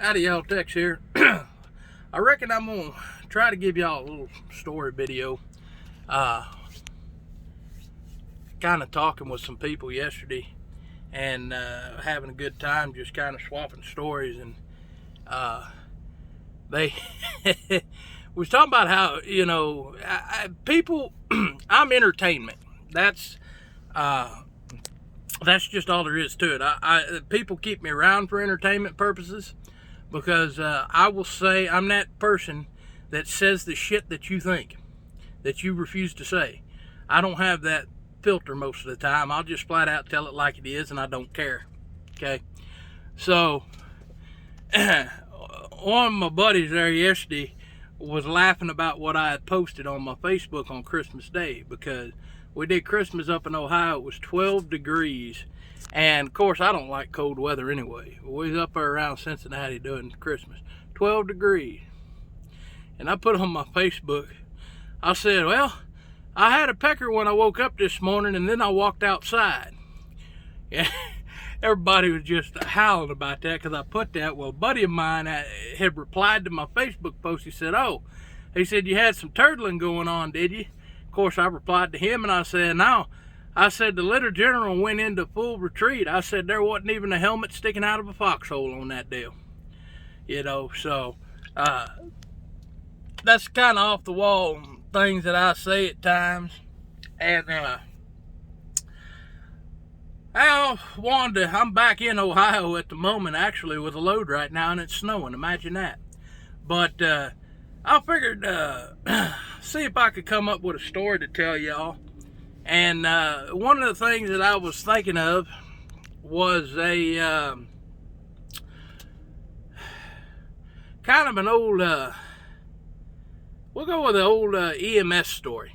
Howdy y'all, Tex here. I reckon I'm gonna try to give y'all a little story video. Kind of talking with some people yesterday and having a good time, just kind of swapping stories, and they was talking about how, people I'm entertainment. That's just all there is to it. People keep me around for entertainment purposes, because I will say I'm that person that says the shit that you think, that you refuse to say. I don't have that filter most of the time. I'll just flat out tell it like it is, and I don't care. Okay? So, one of my buddies there yesterday was laughing about what I had posted on my Facebook on Christmas Day, because we did Christmas up in Ohio. It was 12 degrees. And of course, I don't like cold weather anyway. We was up there around Cincinnati doing Christmas. 12 degrees. And I put on my Facebook, I said, well, I had a pecker when I woke up this morning, and then I walked outside. Yeah, everybody was just howling about that because I put that. Well, a buddy of mine had replied to my Facebook post. He said, he said, you had some turtling going on, did you? Of course, I replied to him, and I said, no. I said, the Litter General went into full retreat. I said, there wasn't even a helmet sticking out of a foxhole on that deal. So that's kind of off the wall things that I say at times. And I'm back in Ohio at the moment, actually, with a load right now, and it's snowing. Imagine that. But I figured see if I could come up with a story to tell y'all. And one of the things that I was thinking of was a kind of an old, we'll go with the old EMS story.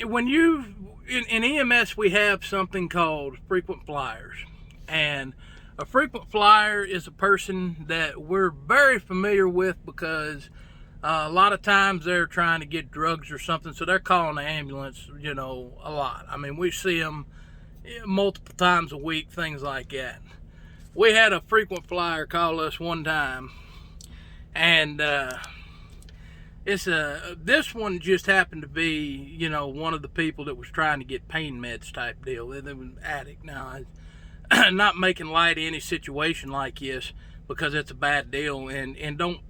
When in EMS, we have something called frequent flyers. And a frequent flyer is a person that we're very familiar with, because a lot of times they're trying to get drugs or something, so they're calling the ambulance, a lot. I mean, we see them multiple times a week, things like that. We had a frequent flyer call us one time, and this one just happened to be, one of the people that was trying to get pain meds type deal. They was an addict. Now, not making light of any situation like this, because it's a bad deal, and don't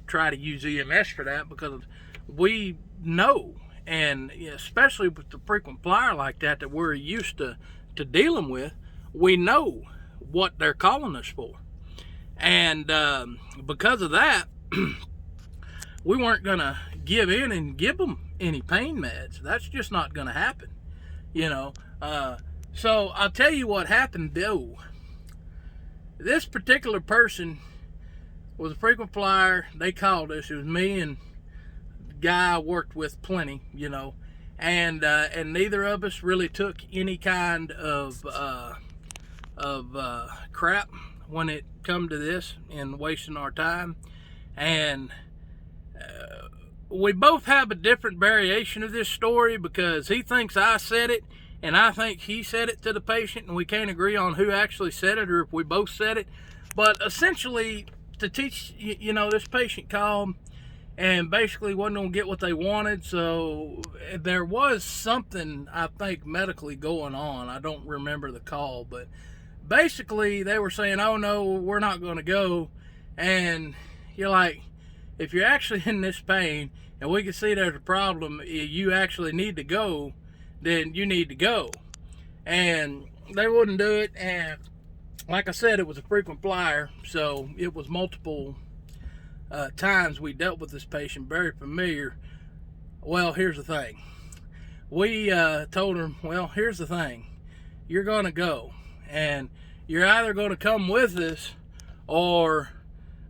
try to use EMS for that, because we know, and especially with the frequent flyer like that we're used to dealing with, we know what they're calling us for. And because of that, we weren't gonna give in and give them any pain meds. That's just not gonna happen, so I'll tell you what happened though. This particular person was a frequent flyer. They called us. It was me and the guy I worked with plenty, and neither of us really took any kind of crap when it come to this and wasting our time. And we both have a different variation of this story, because he thinks I said it, and I think he said it to the patient, and we can't agree on who actually said it or if we both said it. But essentially, to teach, this patient called and basically wasn't going to get what they wanted. So there was something, I think, medically going on. I don't remember the call, but basically they were saying, oh no, we're not going to go. And you're like, if you're actually in this pain and we can see there's a problem, you actually need to go, then you need to go. And they wouldn't do it. And like I said, it was a frequent flyer, so it was multiple times we dealt with this patient, very familiar. Well, here's the thing. We told him, well, here's the thing. You're going to go, and you're either going to come with us, or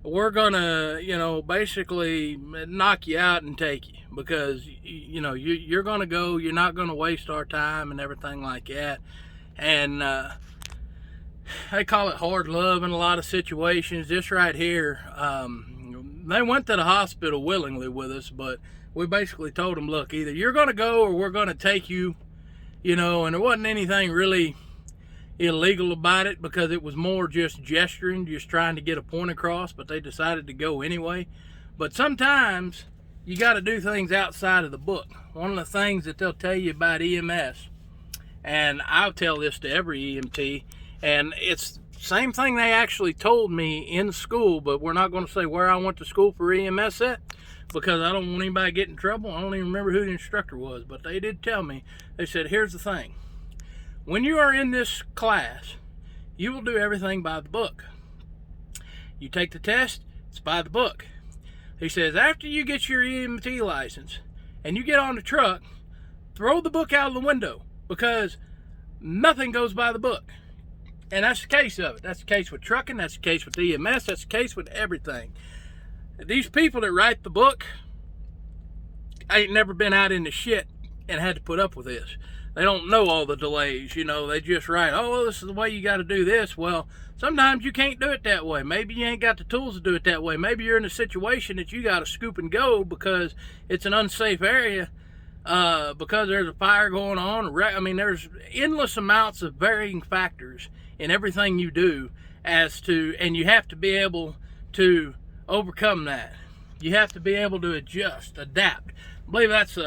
we're going to, basically knock you out and take you, because, you're going to go, you're not going to waste our time and everything like that. And they call it hard love in a lot of situations. This right here, they went to the hospital willingly with us, but we basically told them, look, either you're going to go or we're going to take you, and there wasn't anything really illegal about it because it was more just gesturing, just trying to get a point across, but they decided to go anyway. But sometimes you got to do things outside of the book. One of the things that they'll tell you about EMS, and I'll tell this to every EMT, and it's the same thing they actually told me in school, but we're not going to say where I went to school for EMS at, because I don't want anybody to get in trouble. I don't even remember who the instructor was, but they did tell me. They said, here's the thing. When you are in this class, you will do everything by the book. You take the test, it's by the book. He says, after you get your EMT license and you get on the truck, throw the book out of the window, because nothing goes by the book. And that's the case of it. That's the case with trucking. That's the case with EMS. That's the case with everything. These people that write the book ain't never been out in the shit and had to put up with this. They don't know all the delays, you know. They just write, oh, well, this is the way you got to do this. Well, sometimes you can't do it that way. Maybe you ain't got the tools to do it that way. Maybe you're in a situation that you got to scoop and go because it's an unsafe area, because there's a fire going on. I mean, there's endless amounts of varying factors in everything you do and you have to be able to overcome that. You have to be able to adjust, adapt. I believe that's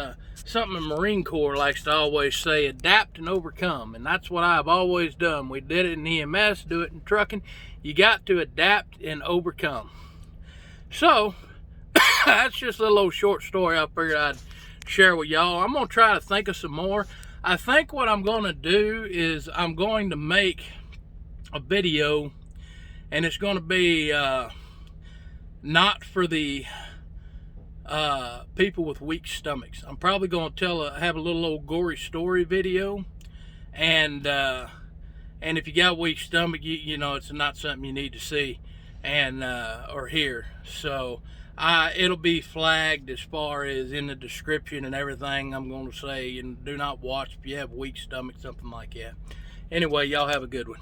something the Marine Corps likes to always say, adapt and overcome. And that's what I've always done. We did it in EMS, do it in trucking. You got to adapt and overcome. So, that's just a little old short story I figured I'd share with y'all. I'm going to try to think of some more. I think what I'm going to do is I'm going to make a video, and it's going to be not for the people with weak stomachs. I'm probably going to have a little old gory story video, and if you got weak stomach, you know it's not something you need to see and or hear. So it'll be flagged as far as in the description and everything. I'm going to say, and do not watch if you have weak stomach, something like that. Anyway, y'all have a good one.